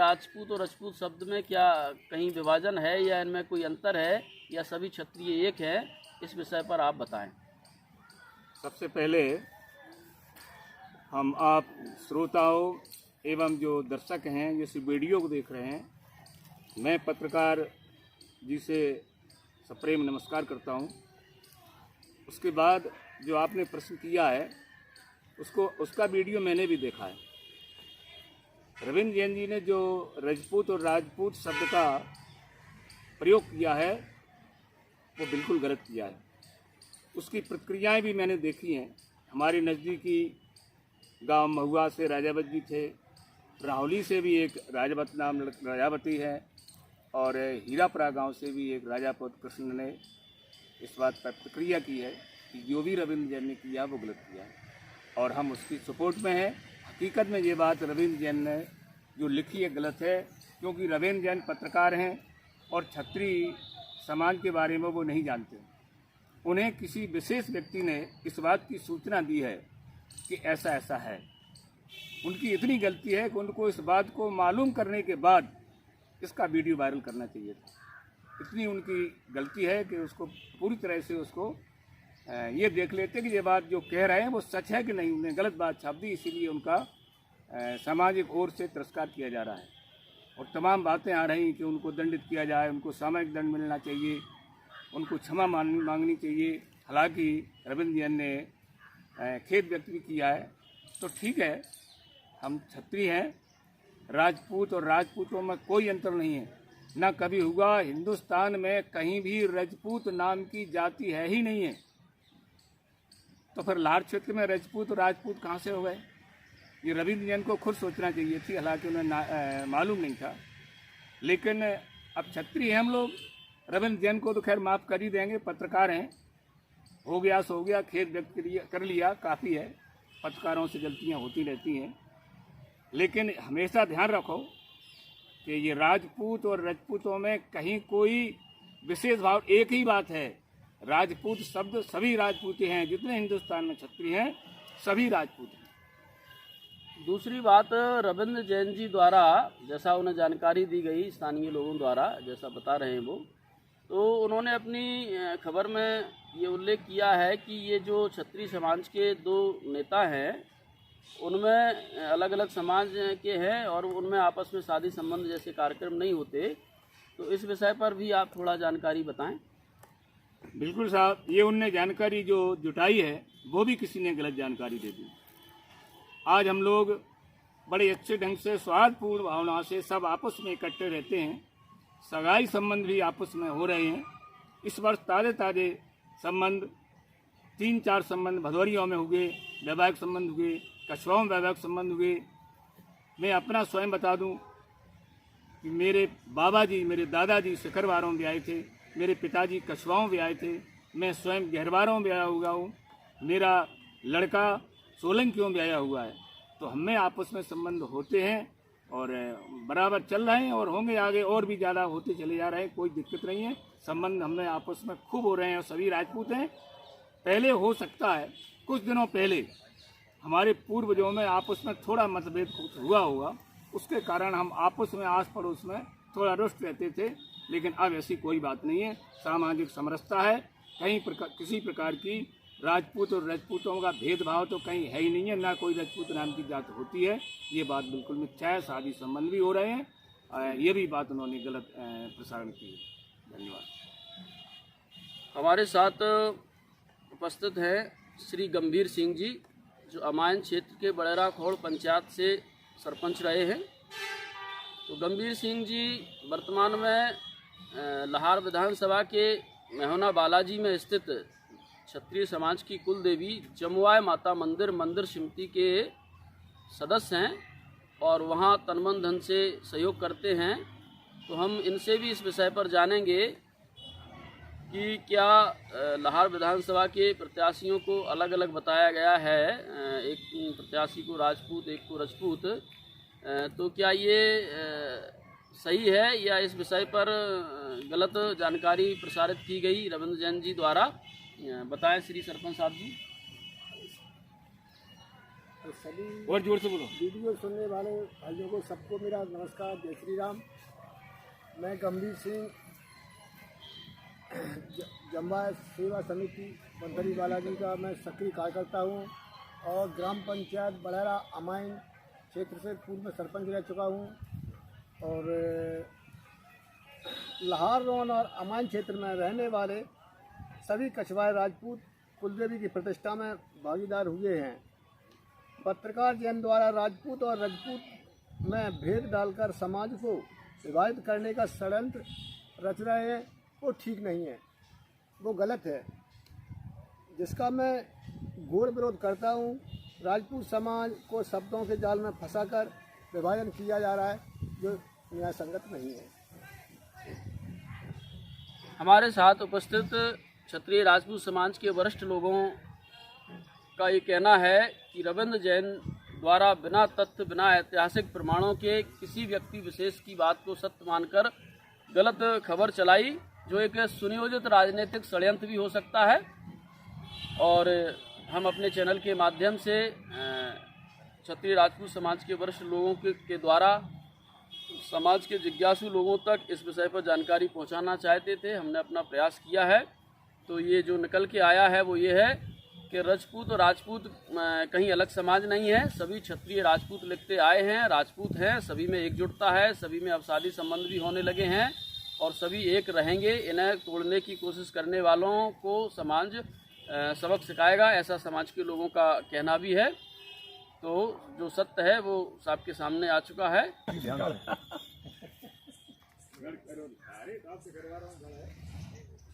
राजपूत और रजपूत शब्द में क्या कहीं विभाजन है या इनमें कोई अंतर है या सभी क्षत्रिय एक हैं, इस विषय पर आप बताएं। सबसे पहले हम आप श्रोताओं एवं जो दर्शक हैं जो इस वीडियो को देख रहे हैं, मैं पत्रकार जी से सप्रेम नमस्कार करता हूं। उसके बाद जो आपने प्रश्न किया है उसका वीडियो मैंने भी देखा है। रविंद्र जैन जी ने जो रजपूत और राजपूत शब्द का प्रयोग किया है वो बिल्कुल गलत किया है। उसकी प्रक्रियाएं भी मैंने देखी हैं। हमारे नज़दीकी गांव महुआ से राजावत जी थे, राहुली से भी एक राजावती है और हीरापुरा गांव से भी एक राजापत कृष्ण ने इस बात पर प्रक्रिया की है कि जो भी रविंद्र जैन ने किया वो गलत किया है और हम उसकी सपोर्ट में हैं। हकीकत में ये बात रविंद्र जैन ने जो लिखी है गलत है, क्योंकि रविंद्र जैन पत्रकार हैं और क्षत्रिय समाज के बारे में वो नहीं जानते। उन्हें किसी विशेष व्यक्ति ने इस बात की सूचना दी है कि ऐसा ऐसा है। उनकी इतनी गलती है कि उनको इस बात को मालूम करने के बाद इसका वीडियो वायरल करना चाहिए था। इतनी उनकी गलती है कि उसको पूरी तरह से उसको ये देख लेते कि ये बात जो कह रहे हैं वो सच है कि नहीं। उन्हें गलत बात छाप दी, इसीलिए उनका सामाजिक ओर से तिरस्कार किया जा रहा है और तमाम बातें आ रही कि उनको दंडित किया जाए, उनको सामयिक दंड मिलना चाहिए, उनको क्षमा मांगनी चाहिए। हालांकि रविंद्र जैन ने खेद व्यक्त भी किया है। तो ठीक है, हम क्षत्रिय हैं, राजपूत और राजपूतों में कोई अंतर नहीं है, ना कभी हुआ। हिंदुस्तान में कहीं भी राजपूत नाम की जाति है ही नहीं है। तो फिर लाहौर क्षेत्र में राजपूत और राजपूत कहाँ से हो गए? ये रविंद्र जैन को खुद सोचना चाहिए थी, हालांकि उन्हें मालूम नहीं था। लेकिन अब क्षत्रिय हैं हम लोग, रविंद्र जैन को तो खैर माफ़ कर ही देंगे, पत्रकार हैं, हो गया सो हो गया, खेद व्यक्त कर लिया, काफ़ी है। पत्रकारों से गलतियां होती रहती हैं। लेकिन हमेशा ध्यान रखो कि ये राजपूत और राजपूतों में कहीं कोई विशेष भाव, एक ही बात है, राजपूत शब्द सभी राजपूत हैं, जितने हिंदुस्तान में क्षत्रिय हैं सभी राजपूत हैं। दूसरी बात, रविंद्र जैन जी द्वारा जैसा उन्हें जानकारी दी गई स्थानीय लोगों द्वारा, जैसा बता रहे हैं वो, तो उन्होंने अपनी खबर में ये उल्लेख किया है कि ये जो क्षत्रिय समाज के दो नेता हैं उनमें अलग अलग समाज के हैं और उनमें आपस में शादी संबंध जैसे कार्यक्रम नहीं होते। तो इस विषय पर भी आप थोड़ा जानकारी बताएं। बिल्कुल साहब, ये उनने जानकारी जो जुटाई है वो भी किसी ने गलत जानकारी दे दी। आज हम लोग बड़े अच्छे ढंग से सौहार्दपूर्ण भावना से सब आपस में इकट्ठे रहते हैं। सगाई संबंध भी आपस में हो रहे हैं। इस वर्ष ताज़े संबंध 3-4 संबंध भदौरियों में हुए, वैवाहिक संबंध हुए, कछुआओं में वैवाहिक संबंध हुए। मैं अपना स्वयं बता दूं कि मेरे बाबा जी, मेरे दादाजी शिखरवारों में आए थे, मेरे पिताजी कछुआओं में आए थे, मैं स्वयं गहरवारों में आया हुआ हूँ, मेरा लड़का सोलंकियों में आया हुआ है। तो हमें आपस में संबंध होते हैं और बराबर चल रहे हैं और होंगे आगे और भी ज़्यादा होते चले जा रहे हैं। कोई दिक्कत नहीं है, संबंध हमें आपस में खूब हो रहे हैं और सभी राजपूत हैं। पहले हो सकता है कुछ दिनों पहले हमारे पूर्वजों में आपस में थोड़ा मतभेद हुआ होगा, उसके कारण हम आपस में आस पड़ोस में थोड़ा रुष्ट रहते थे। लेकिन अब ऐसी कोई बात नहीं है, सामाजिक समरसता है। किसी प्रकार की राजपूत और राजपूतों का भेदभाव तो कहीं है ही नहीं है, ना कोई राजपूत नाम की जात होती है। ये बात बिल्कुल मिथ्या है। शादी संबंध भी हो रहे हैं, ये भी बात उन्होंने गलत प्रसारण की है। धन्यवाद। हमारे साथ उपस्थित हैं श्री गंभीर सिंह जी, जो अमायन क्षेत्र के बड़ेरा खोड़ पंचायत से सरपंच रहे हैं। तो गंभीर सिंह जी वर्तमान में लाहौर विधानसभा के मेहना बालाजी में स्थित क्षत्रिय समाज की कुल देवी जमुआय माता मंदिर समिति के सदस्य हैं और वहां तन मन धन से सहयोग करते हैं। तो हम इनसे भी इस विषय पर जानेंगे कि क्या लाहौर विधानसभा के प्रत्याशियों को अलग अलग बताया गया है, एक प्रत्याशी को राजपूत एक को रजपूत, तो क्या ये सही है या इस विषय पर गलत जानकारी प्रसारित की गई रविंद्र जैन जी द्वारा? बताएं श्री सरपंच साहब जी। तो सभी और जोर से बोलो। वीडियो सुनने वाले भाइयों को सबको मेरा नमस्कार, जय श्री राम। मैं गंभीर सिंह जम्बा सेवा समिति बंदरी बालाजी का मैं सक्रिय कार्यकर्ता हूँ और ग्राम पंचायत बड़ेरा अमाइन क्षेत्र से पूर्व में सरपंच रह चुका हूँ और लाहौर रोन और अमाइन क्षेत्र में रहने वाले सभी कछवाए राजपूत कुलदेवी की प्रतिष्ठा में भागीदार हुए हैं। पत्रकार जैन द्वारा राजपूत और रजपूत में भेद डालकर समाज को विभाजित करने का षड्यंत्र रच रहे हैं, वो ठीक नहीं है, वो गलत है, जिसका मैं घोर विरोध करता हूँ। राजपूत समाज को शब्दों के जाल में फंसाकर विभाजन किया जा रहा है, जो न्याय संगत नहीं है। हमारे साथ उपस्थित क्षत्रिय राजपूत समाज के वरिष्ठ लोगों का ये कहना है कि रविंद्र जैन द्वारा बिना तथ्य, बिना ऐतिहासिक प्रमाणों के किसी व्यक्ति विशेष की बात को सत्य मानकर गलत खबर चलाई, जो एक सुनियोजित राजनीतिक षड्यंत्र भी हो सकता है। और हम अपने चैनल के माध्यम से क्षत्रिय राजपूत समाज के वरिष्ठ लोगों के द्वारा समाज के जिज्ञासु लोगों तक इस विषय पर जानकारी पहुंचाना चाहते थे। हमने अपना प्रयास किया है, तो ये जो निकल के आया है वो ये है कि राजपूत और राजपूत कहीं अलग समाज नहीं है, सभी क्षत्रिय राजपूत लिखते आए हैं, राजपूत हैं, सभी में एकजुटता है, सभी में अवसादी संबंध भी होने लगे हैं और सभी एक रहेंगे। इन्हें तोड़ने की कोशिश करने वालों को समाज सबक सिखाएगा, ऐसा समाज के लोगों का कहना भी है। तो जो सत्य है वो सबके सामने आ चुका है।